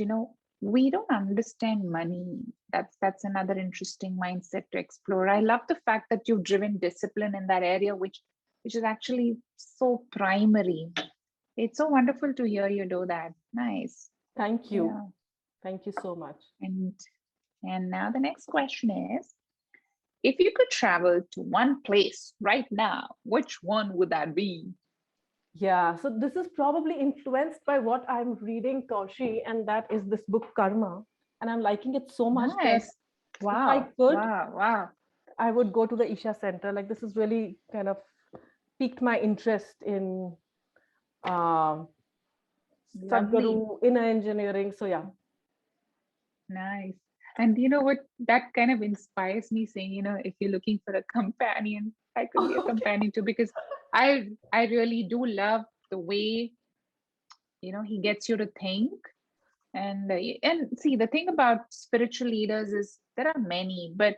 we don't understand money. That's another interesting mindset to explore. I love the fact that you've driven discipline in that area, which is actually so primary. It's so wonderful to hear you do that. Nice. thank you. Yeah. Thank you so much. And now the next question is, if you could travel to one place right now, which one would that be? Yeah, so this is probably influenced by what I'm reading, Kaushi, and that is this book Karma. And I'm liking it so much that Nice. if I Wow. could, Wow. Wow. I would go to the Isha Center. Like this is really kind of piqued my interest in um, Lovely. Sadhguru, inner engineering. So yeah, Nice. And you know what? That kind of inspires me saying, if you're looking for a companion, I could be a okay. companion too, because I really do love the way, he gets you to think. And see, the thing about spiritual leaders is there are many, but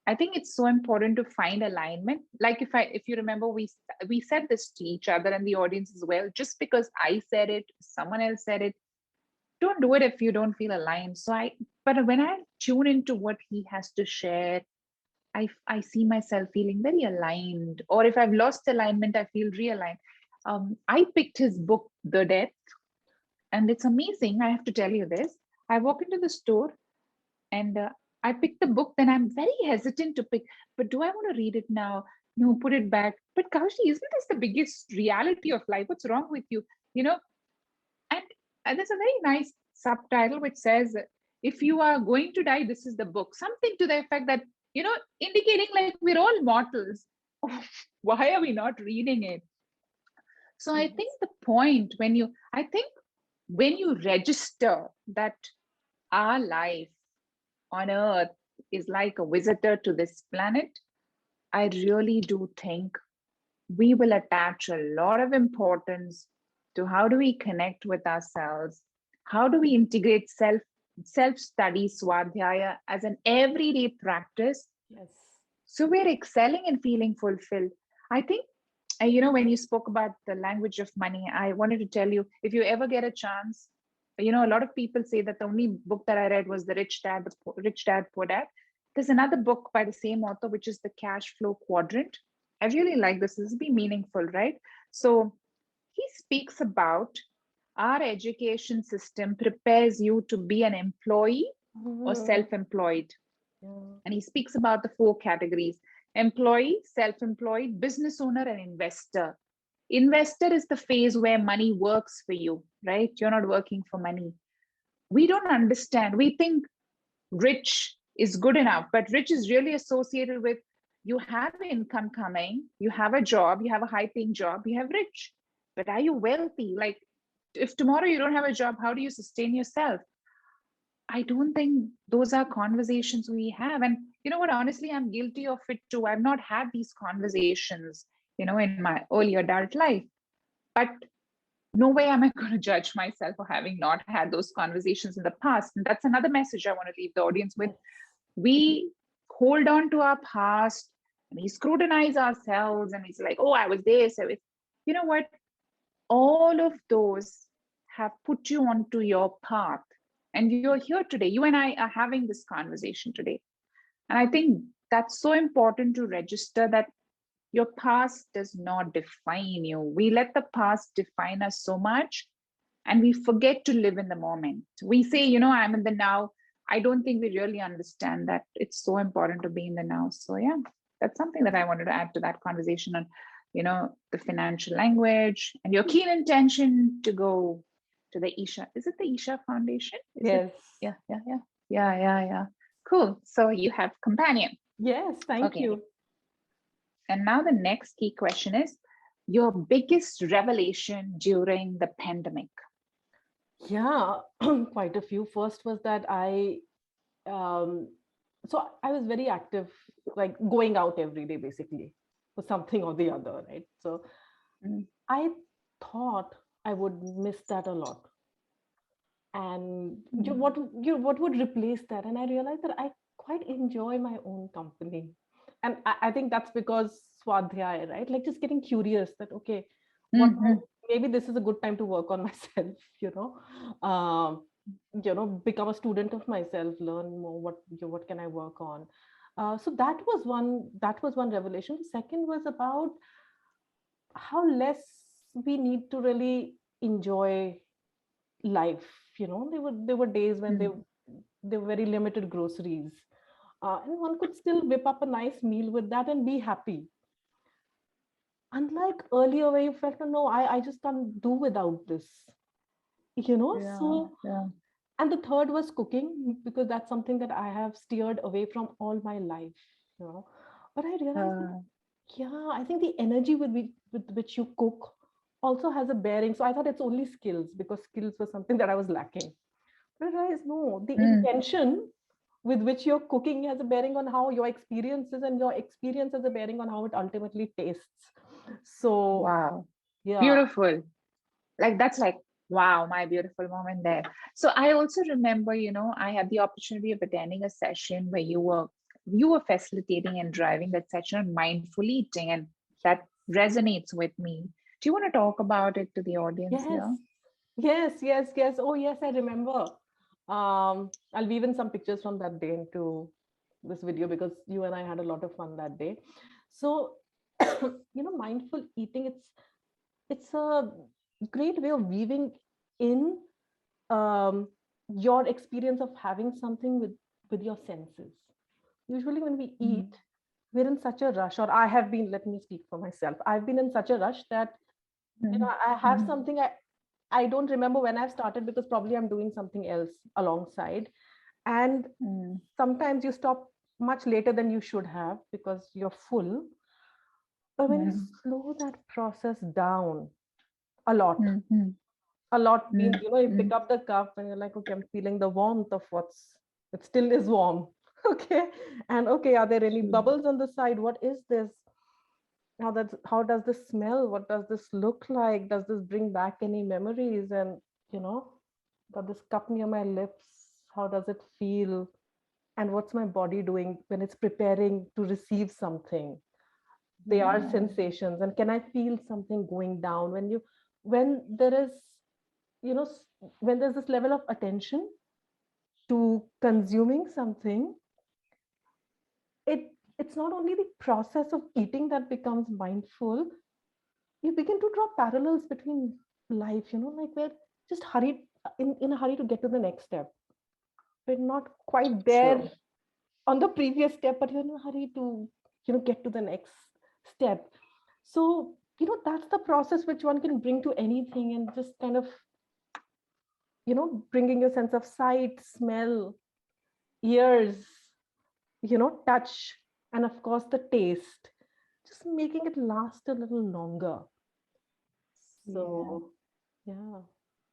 I think it's so important to find alignment. Like if you remember, we said this to each other and the audience as well. Just because I said it, someone else said it, don't do it if you don't feel aligned. But when I tune into what he has to share, I see myself feeling very aligned, or if I've lost alignment, I feel realigned. I picked his book, The Death, and it's amazing. I have to tell you this. I walk into the store and I picked the book, then I'm very hesitant to pick. But do I want to read it now? No, put it back. But Kaushi, isn't this the biggest reality of life? What's wrong with you? You know, and, and there's a very nice subtitle which says, if you are going to die, this is the book. Something to the effect that, indicating like we're all mortals. Why are we not reading it? So I think the point I think when you register that our life on earth is like a visitor to this planet, I really do think we will attach a lot of importance to how do we connect with ourselves, how do we integrate self-study swadhyaya as an everyday practice. Yes. So we're excelling and feeling fulfilled. I think, when you spoke about the language of money, I wanted to tell you, if you ever get a chance, a lot of people say that the only book that I read was The Rich Dad, Rich Dad, Poor Dad. There's another book by the same author, which is The Cash Flow Quadrant. I really like this. This will be meaningful, right? So he speaks about our education system prepares you to be an employee or self-employed. And he speaks about the 4 categories: employee, self-employed, business owner, and investor. Investor is the phase where money works for you, right? You're not working for money. We don't understand. We think rich is good enough, but rich is really associated with you have income coming, you have a job, you have a high paying job, you have rich. But are you wealthy? Like, if tomorrow you don't have a job, how do you sustain yourself? I don't think those are conversations we have. And you know what? Honestly, I'm guilty of it too. I've not had these conversations, in my early adult life. But no way am I going to judge myself for having not had those conversations in the past. And that's another message I want to leave the audience with. We hold on to our past and we scrutinize ourselves and it's like, oh, I was this. You know what? All of those have put you onto your path. And you're here today. You and I are having this conversation today. And I think that's so important to register, that your past does not define you. We let the past define us so much and we forget to live in the moment. We say, I'm in the now. I don't think we really understand that it's so important to be in the now. So yeah, that's something that I wanted to add to that conversation on, the financial language and your keen intention to go to the Isha. Is it the Isha Foundation? Yes. Yeah. Cool. So you have companion. Yes, thank you. And now the next key question is your biggest revelation during the pandemic. Yeah, quite a few. First was that so I was very active, like going out every day, basically, for something or the other, right? So I thought I would miss that a lot. And what would replace that? And I realized that I quite enjoy my own company. And I think that's because Swadhyaya, right? Like just getting curious that, okay, maybe this is a good time to work on myself, become a student of myself, learn more, what can I work on? So that was one revelation. The second was about how less we need to really enjoy life. There were days when there were very limited groceries, and one could still whip up a nice meal with that and be happy, unlike earlier where you felt, no, I just can't do without this. And the third was cooking, because that's something that I have steered away from all my life. But I realized I think the energy with which you cook also has a bearing. So I thought it's only skills, because skills was something that I was lacking. But I realized, no, the intention with which you're cooking has a bearing on how your experience is, and your experience has a bearing on how it ultimately tastes. So wow, beautiful. Like that's like, wow, my beautiful moment there. So I also remember, I had the opportunity of attending a session where you were facilitating and driving that session on mindful eating, and that resonates with me. Do you want to talk about it to the audience here? Yes. Oh yes, I remember. I'll weave in some pictures from that day into this video because you and I had a lot of fun that day. So, mindful eating, it's a great way of weaving in um, your experience of having something with your senses. Usually when we eat, we're in such a rush, or I have been, let me speak for myself. I've been in such a rush that, I have something I don't remember when I've started because probably I'm doing something else alongside. And sometimes you stop much later than you should have because you're full. But when you slow that process down a lot, means, you pick up the cup and you're like, okay, I'm feeling the warmth of it still is warm. Okay. And okay, are there any bubbles on the side? What is this? How does this smell? What does this look like? Does this bring back any memories? And, got this cup near my lips. How does it feel? And what's my body doing when it's preparing to receive something? They are sensations. And can I feel something going down when there is, when there's this level of attention to consuming something, it's not only the process of eating that becomes mindful. You begin to draw parallels between life, like we're just hurried in a hurry to get to the next step. We're not quite there on the previous step, but you're in a hurry to, get to the next step. So, that's the process which one can bring to anything, and just kind of, bringing a sense of sight, smell, ears, touch, and of course the taste, just making it last a little longer. So, yeah.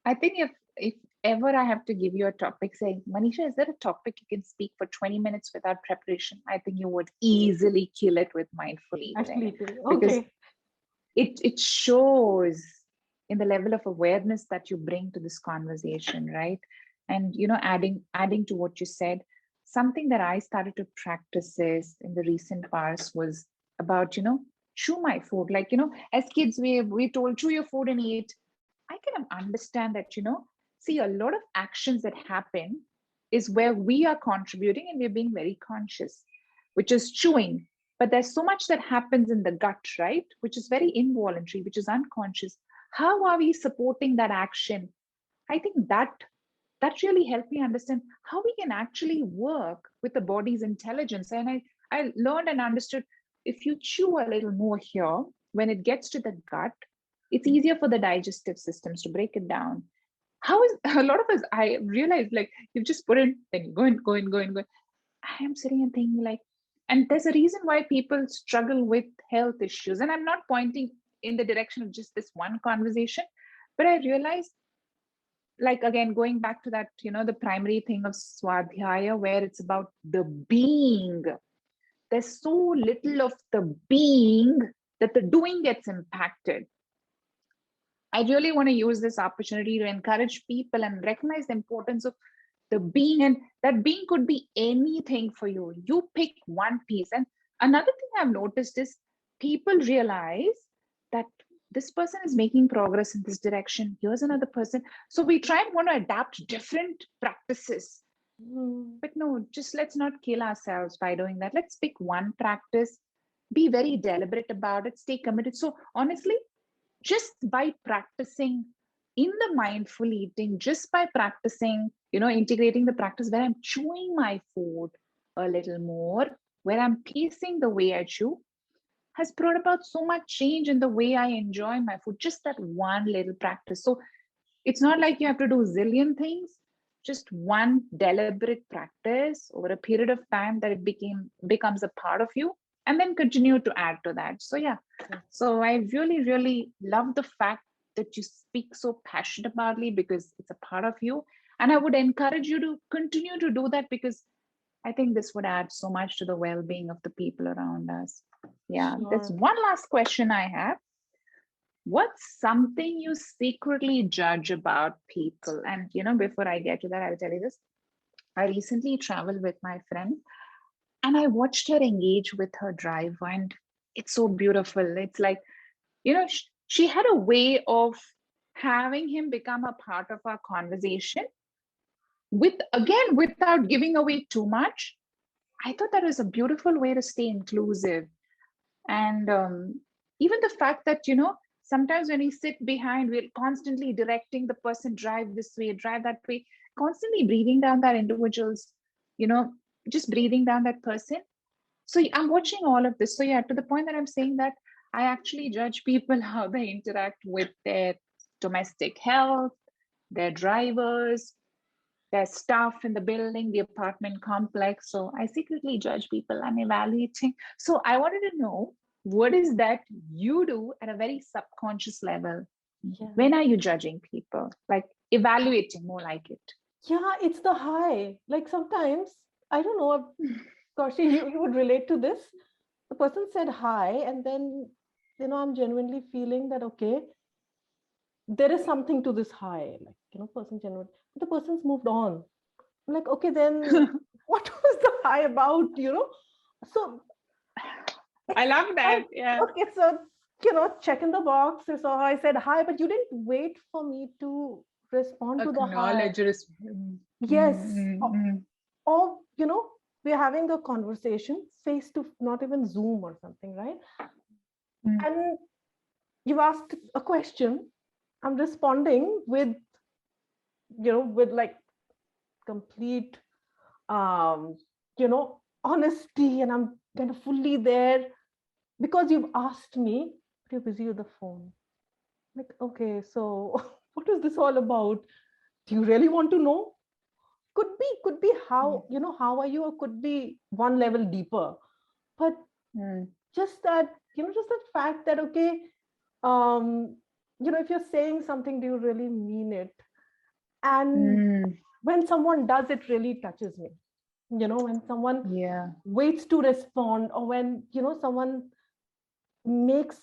I think if ever I have to give you a topic, say, Manisha, is there a topic you can speak for 20 minutes without preparation? I think you would easily kill it with mindful eating. Because it shows in the level of awareness that you bring to this conversation, right? And adding to what you said, something that I started to practice is in the recent past was about, chew my food. Like, as kids, we told chew your food and eat. I can understand that, see, a lot of actions that happen is where we are contributing and we're being very conscious, which is chewing. But there's so much that happens in the gut, right? Which is very involuntary, which is unconscious. How are we supporting that action? I think that really helped me understand how we can actually work with the body's intelligence. And I learned and understood, if you chew a little more here, when it gets to the gut, it's easier for the digestive systems to break it down. How is a lot of us, I realized, like, you've just put in, then you go in. I am sitting and thinking, like, and there's a reason why people struggle with health issues. And I'm not pointing in the direction of just this one conversation, but I realized, like, again, going back to that, the primary thing of Swadhyaya, where it's about the being. There's so little of the being that the doing gets impacted. I really want to use this opportunity to encourage people and recognize the importance of the being, and that being could be anything for you. You pick one piece. And another thing I've noticed is people realize that this person is making progress in this direction. Here's another person. So we try and want to adapt different practices. But no, just let's not kill ourselves by doing that. Let's pick one practice, be very deliberate about it, stay committed. So honestly, just by practicing in the mindful eating, just by practicing, integrating the practice where I'm chewing my food a little more, where I'm pacing the way I chew, has brought about so much change in the way I enjoy my food. Just that one little practice. So it's not like you have to do a zillion things, just one deliberate practice over a period of time that it becomes a part of you, and then continue to add to that. So yeah, so I really, really love the fact that you speak so passionately because it's a part of you. And I would encourage you to continue to do that, because I think this would add so much to the well-being of the people around us. Yeah, there's one last question I have. What's something you secretly judge about people? And, before I get to that, I'll tell you this. I recently traveled with my friend and I watched her engage with her driver, and it's so beautiful. It's like, she had a way of having him become a part of our conversation without giving away too much, I thought that was a beautiful way to stay inclusive. And even the fact that, sometimes when we sit behind, we're constantly directing the person, drive this way, drive that way, constantly breathing down that individual's, you know, just breathing down that person. So I'm watching all of this. So yeah, to the point that I'm saying that I actually judge people how they interact with their domestic health, their drivers, their staff in the building, the apartment complex. So I secretly judge people. I'm evaluating. So I wanted to know, what is that you do at a very subconscious level? Yeah. When are you judging people? Like evaluating, more like it. Yeah, it's the high. Like sometimes, I don't know, Kaushi, you would relate to this. The person said hi, and then, I'm genuinely feeling that, okay, there is something to this hi. Like, person genuine, but the person's moved on. I'm like, okay, then what was the hi about? So I love that. Yeah. okay, so check in the box. So I said hi, but you didn't wait for me to respond to the hi. Acknowledge. Yes. Or, we're having a conversation face to, not even Zoom or something, right? And you've asked a question. I'm responding with, with like complete, honesty, and I'm kind of fully there because you've asked me, but you're busy with the phone. Like, okay, so what is this all about? Do you really want to know? Could be how, how are you, or could be one level deeper. But just that, just that fact that, okay, if you're saying something, do you really mean it? And when someone does, it really touches me. When someone waits to respond, or when, someone makes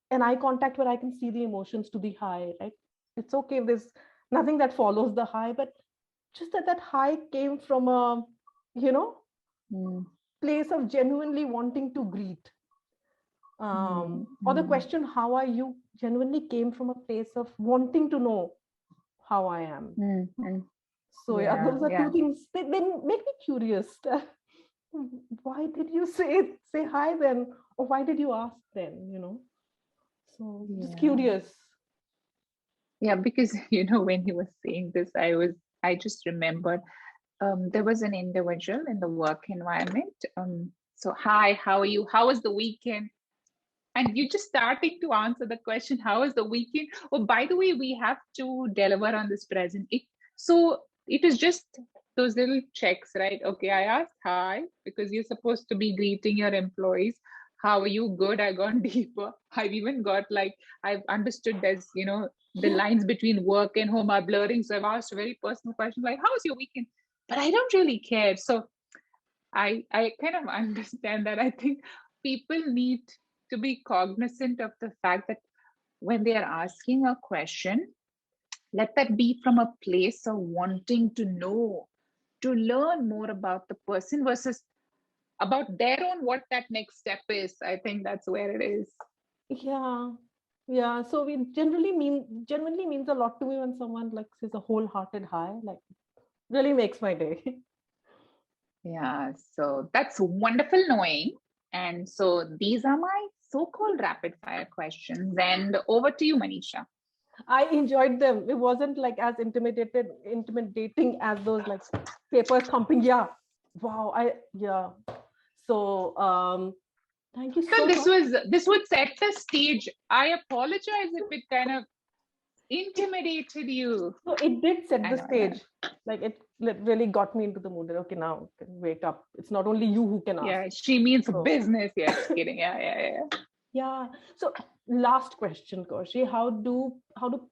an eye contact where I can see the emotions to the high, right? It's okay if there's nothing that follows the high, but just that high came from a, place of genuinely wanting to greet. Or the question, how are you, genuinely came from a place of wanting to know how I am. So yeah, those are two things. They make me curious. Why did you say hi then? Or why did you ask then, So just curious. Yeah, because when he was saying this, I just remembered there was an individual in the work environment. So hi, how are you? How was the weekend? And you just starting to answer the question, how was the weekend? Oh, by the way, we have to deliver on this present. So it is just those little checks, right? Okay, I asked hi because you're supposed to be greeting your employees. How are you? Good. I gone deeper. I've even got I've understood there's, the lines between work and home are blurring. So I've asked a very personal question like, how was your weekend? But I don't really care. So I kind of understand that. I think people need to be cognizant of the fact that when they are asking a question, let that be from a place of wanting to know, to learn more about the person versus about their own what that next step is. I think that's where it is. Yeah. So we genuinely means a lot to me when someone like says a wholehearted hi. Like, really makes my day. Yeah, so that's wonderful knowing. And so these are my so-called rapid fire questions. And over to you, Manisha. I enjoyed them. It wasn't like as intimidating as those like papers thumping. Yeah. Wow. So thank you so much. This would set the stage. I apologize if it kind of intimidated you. So it did set the stage. Like it really got me into the mood. Okay, now wake up. It's not only you who can ask. Yeah, she means business. Yeah, just kidding. Yeah. So last question, Kaushi. How do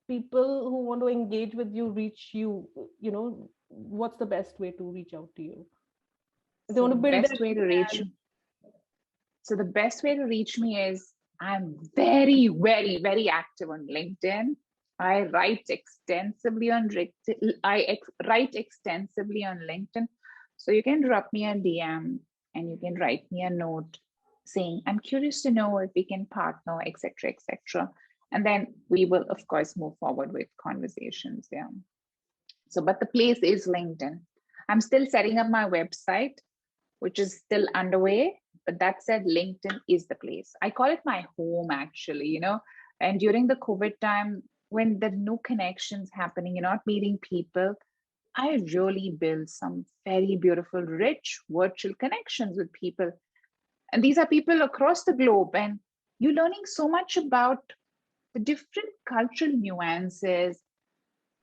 people who want to engage with you reach you? What's the best way to reach out to you? They want to build best way to reach you. So the best way to reach me is I'm very, very, very active on LinkedIn. I write extensively on LinkedIn. So you can drop me a DM and you can write me a note saying, I'm curious to know if we can partner, etc., etc. And then we will, of course, move forward with conversations. Yeah. So, but the place is LinkedIn. I'm still setting up my website. which is still underway. But that said, LinkedIn is the place. I call it my home, actually, And during the COVID time, when there are no connections happening, you're not meeting people, I really built some very beautiful, rich virtual connections with people. And these are people across the globe. And you're learning so much about the different cultural nuances,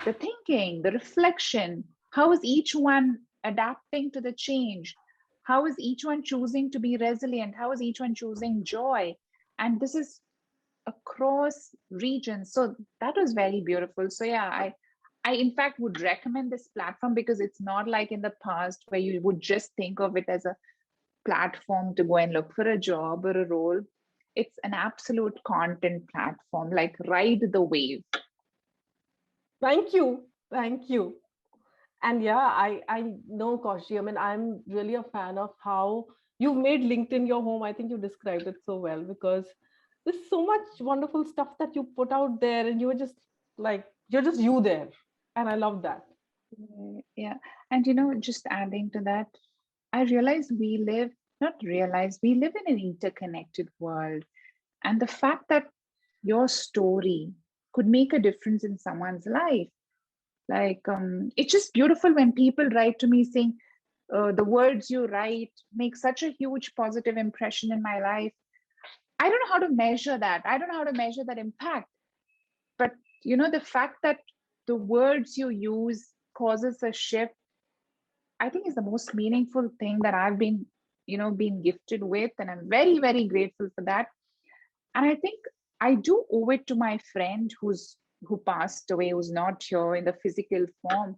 the thinking, the reflection. How is each one adapting to the change? How is each one choosing to be resilient? How is each one choosing joy? And this is across regions. So that was very beautiful. So yeah, I in fact would recommend this platform because it's not like in the past where you would just think of it as a platform to go and look for a job or a role. It's an absolute content platform, like ride the wave. Thank you. Thank you. And yeah, I know, Kaushi. I mean, I'm really a fan of how you've made LinkedIn your home. I think you described it so well because there's so much wonderful stuff that you put out there, and you're just like, you're just you there. And I love that. Yeah. And just adding to that, I realize we live in an interconnected world. And the fact that your story could make a difference in someone's life, like it's just beautiful when people write to me saying, the words you write make such a huge positive impression in my life. I don't know how to measure that. I don't know how to measure that impact. But the fact that the words you use causes a shift, I think is the most meaningful thing that I've been gifted with. And I'm very, very grateful for that. And I think I do owe it to my friend who passed away, who's not here in the physical form.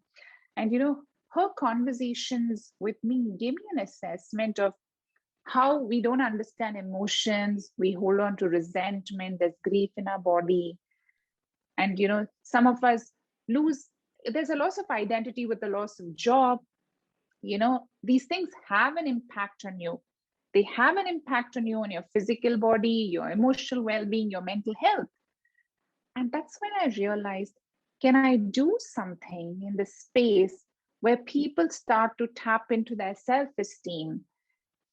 And her conversations with me gave me an assessment of how we don't understand emotions. We hold on to resentment, there's grief in our body. And some of us there's a loss of identity with the loss of job. These things have an impact on you. They have an impact on you, on your physical body, your emotional well-being, your mental health. And that's when I realized, can I do something in the space where people start to tap into their self-esteem,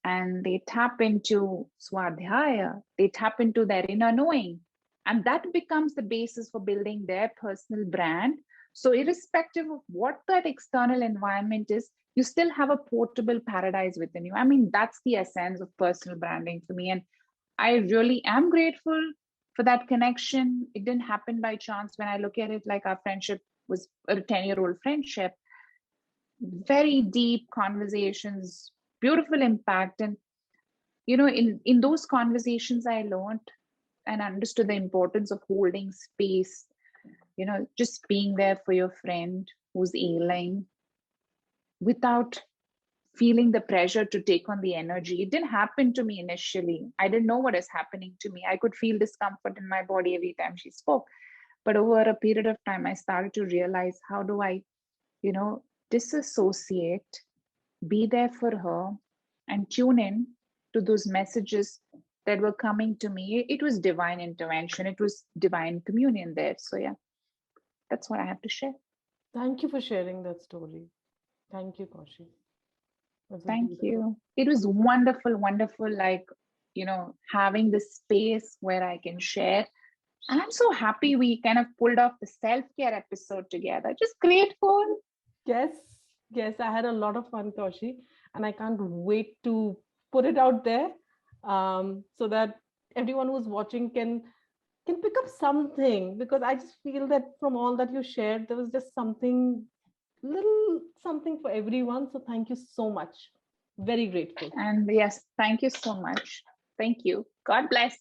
and they tap into swadhyaya, they tap into their inner knowing, and that becomes the basis for building their personal brand. So irrespective of what that external environment is, you still have a portable paradise within you. I mean, that's the essence of personal branding for me. And I really am grateful for that connection. It didn't happen by chance. When I look at it, like our friendship was a 10-year-old friendship, very deep conversations, beautiful impact. And in those conversations, I learned and understood the importance of holding space, just being there for your friend who's ailing without feeling the pressure to take on the energy. It didn't happen to me initially. I didn't know what is happening to me. I could feel discomfort in my body every time she spoke. But over a period of time, I started to realize, how do I, disassociate, be there for her, and tune in to those messages that were coming to me. It was divine intervention. It was divine communion there. So yeah, that's what I have to share. Thank you for sharing that story. Thank you, Kaushi. Thank you. It was wonderful, wonderful, like, having this space where I can share. And I'm so happy we kind of pulled off the self-care episode together. Just grateful. Yes, yes, I had a lot of fun, Kaushi, and I can't wait to put it out there so that everyone who's watching can pick up something, because I just feel that from all that you shared, there was just something, little something for everyone. So thank you so much. Very grateful. And yes, thank you so much. Thank you. God bless.